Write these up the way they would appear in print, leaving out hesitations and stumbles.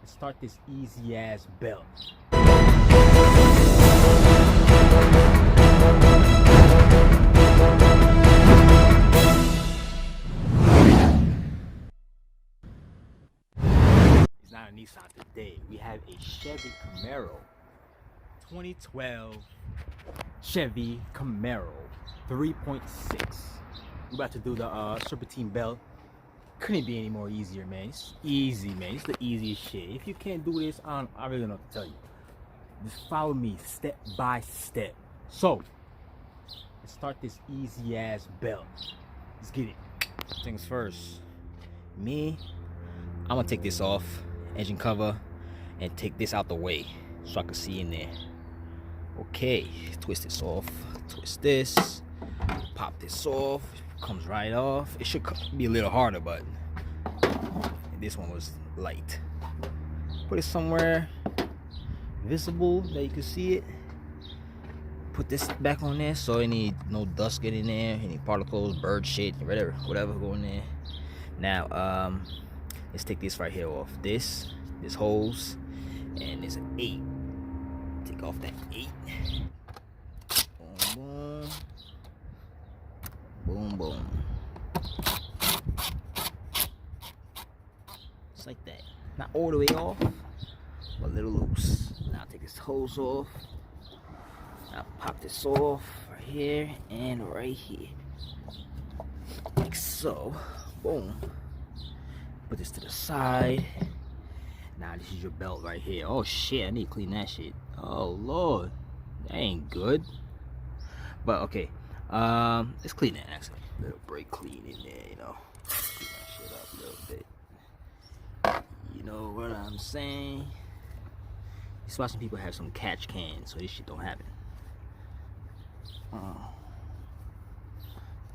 Let's start this easy ass belt. It's not a Nissan today. We have a Chevy Camaro. 2012 Chevy Camaro 3.6. We're about to do the Serpentine belt. Couldn't be any more easier, man. It's easy, man. It's the easiest shit. If you can't do this, I really don't know what to tell you. Just follow me step by step. So, let's start this easy ass belt. Let's get it. Things first. I'm gonna take this off, engine cover, and take this out the way so I can see in there. Okay, twist this off. Twist this. Pop this off. Comes right off. It should be a little harder, but this one was light. Put it somewhere visible that you can see it. Put this back on there so no dust get in there, any particles, bird shit, whatever go in there. Now let's take this right here off. This hose, and there's an 8. Take off that 8. Boom, boom. Boom, boom. Just like that. Not all the way off, but a little loose. Now take this hose off. Now pop this off right here and right here. Like so. Boom. Put this to the side. Now this is your belt right here. Oh shit, I need to clean that shit. Oh lord. That ain't good. But okay. Let's clean that actually. A little brake clean in there, you know. Clean that shit up a little bit. You know what I'm saying? Just watching people have some catch cans, so this shit don't happen.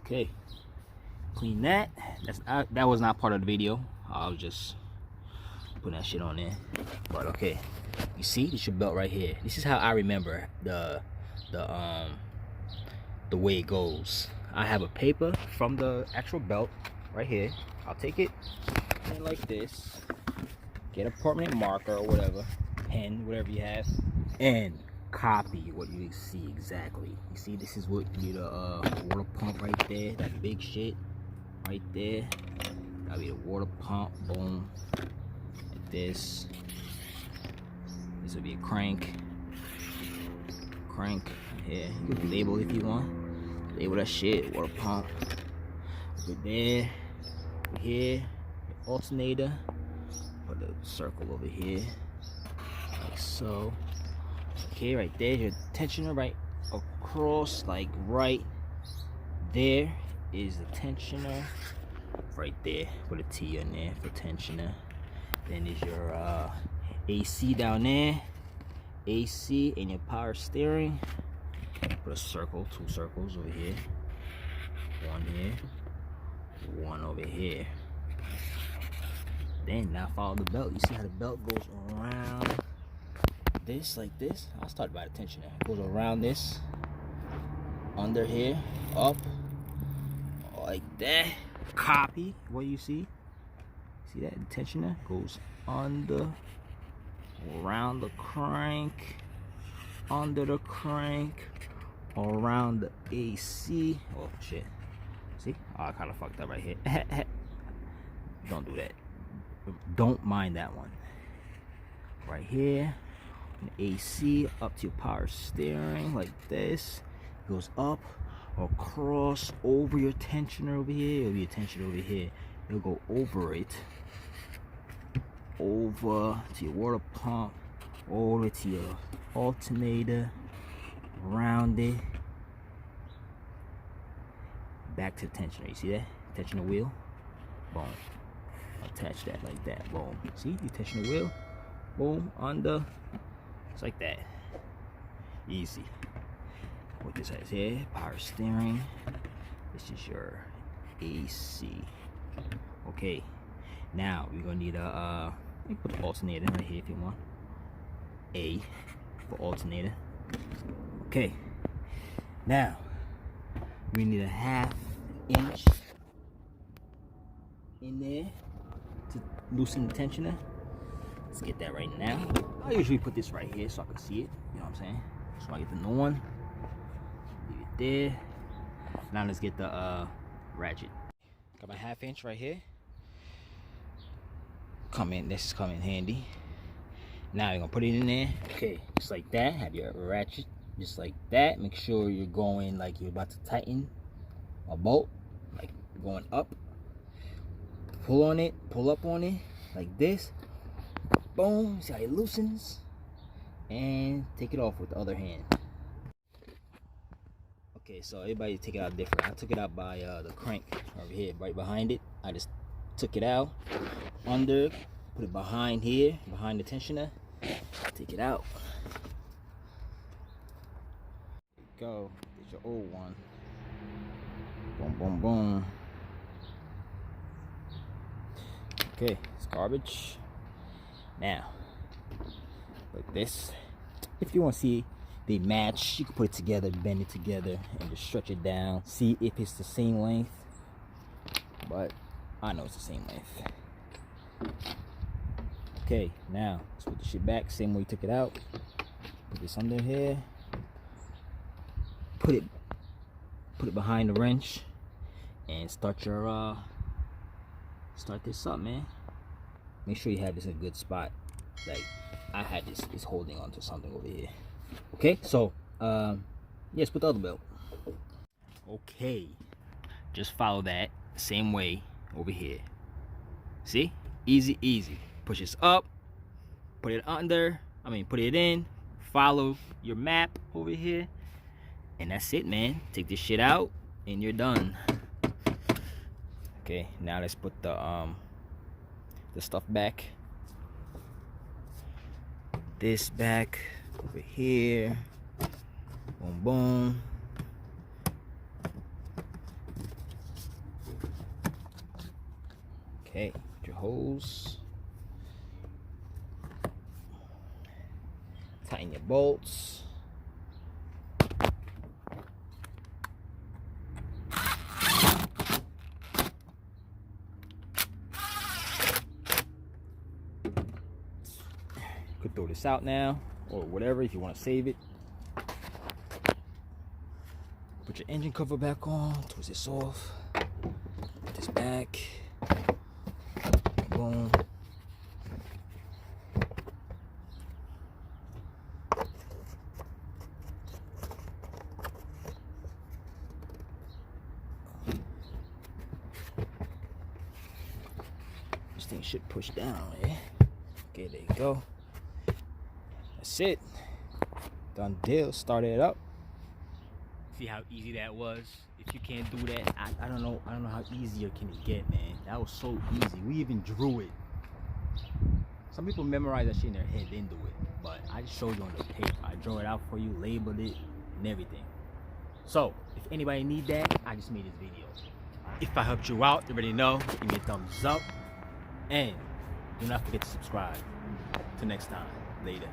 Okay. Clean that. That was not part of the video. I was just putting that shit on there. But okay. You see, this is your belt right here. This is how I remember the way it goes. I have a paper from the actual belt right here. I'll take it and like this, get a permanent marker or whatever, pen, whatever you have, and copy what you see exactly. You see, this is what you need a water pump right there, that big shit right there. That'll be the water pump. Boom. Like this. This will be a crank. Here, you can label if you want. Label that shit. Water pump. Over there. Over here. The alternator. Put a circle over here. Like so. Okay, right there. Your tensioner right across. Like right there is the tensioner. Right there. Put a T on there for tensioner. Then there's your AC down there. AC and your power steering. Put a circle, 2 circles over here. One here. One over here. Then now follow the belt. You see how the belt goes around this, like this? I'll start by the tensioner. It goes around this. Under here. Up. Like that. Copy what you see. See that? The tensioner goes under. Around the crank, under the crank, around the AC. Oh shit! See? Oh, I kind of fucked up right here. Don't do that. Don't mind that one. Right here, the AC up to your power steering like this. Goes up, across, over your tensioner over here. It'll be a tensioner over here. It'll go over it. Over to your water pump, over to your alternator, around it, back to the tensioner. You see that? Tensioner wheel. Boom. Attach that like that. Boom. See? You tensioner wheel. Boom. Under. It's like that. Easy. What this has here? Power steering. This is your AC. Okay. Now we're gonna need a you put the alternator right here if you want. A for alternator. Okay. Now we need a 1/2 inch in there to loosen the tensioner. Let's get that right now. I usually put this right here so I can see it. You know what I'm saying? So I get the new one. Leave it there. Now let's get the ratchet. Got my 1/2 inch right here. This is come in handy. Now you're gonna put it in there. Okay, just like that. Have your ratchet just like that. Make sure you're going like you're about to tighten a bolt, like going up. Pull on it, pull up on it, like this. Boom, see how it loosens? And take it off with the other hand. Okay, so everybody take it out different. I took it out by the crank over here, right behind it. I just took it out, under, put it behind here, behind the tensioner. Take it out. There you go. There's your old one. Boom, boom, boom. Okay, it's garbage. Now, like this. If you want to see they match, you can put it together, bend it together, and just stretch it down. See if it's the same length. But I know it's the same length. Okay, now let's put the shit back, same way you took it out. Put this under here. Put it behind the wrench, and start this up, man. Make sure you have this in a good spot. Like I had this, it's holding onto something over here. Okay, so yes, put the other belt. Okay, just follow that same way over here. See, easy, easy. Push this up, put it under. Put it in. Follow your map over here, and that's it, man. Take this shit out, and you're done. Okay, now let's put the stuff back. This back over here. Boom, boom. Okay, put your hose. Tighten your bolts. Could throw this out now or whatever if you want to save it. Put your engine cover back on, twist this off, put this back, boom. This thing should push down, eh? Okay, there you go. That's it. Done deal. Started it up. See how easy that was? If you can't do that, I don't know how easier can it get, man. That was so easy. We even drew it. Some people memorize that shit in their head, then do it. But I just showed you on the paper. I drew it out for you, labeled it, and everything. So, if anybody need that, I just made this video. If I helped you out, you already know. Give me a thumbs up. And do not forget to subscribe. Till next time. Later.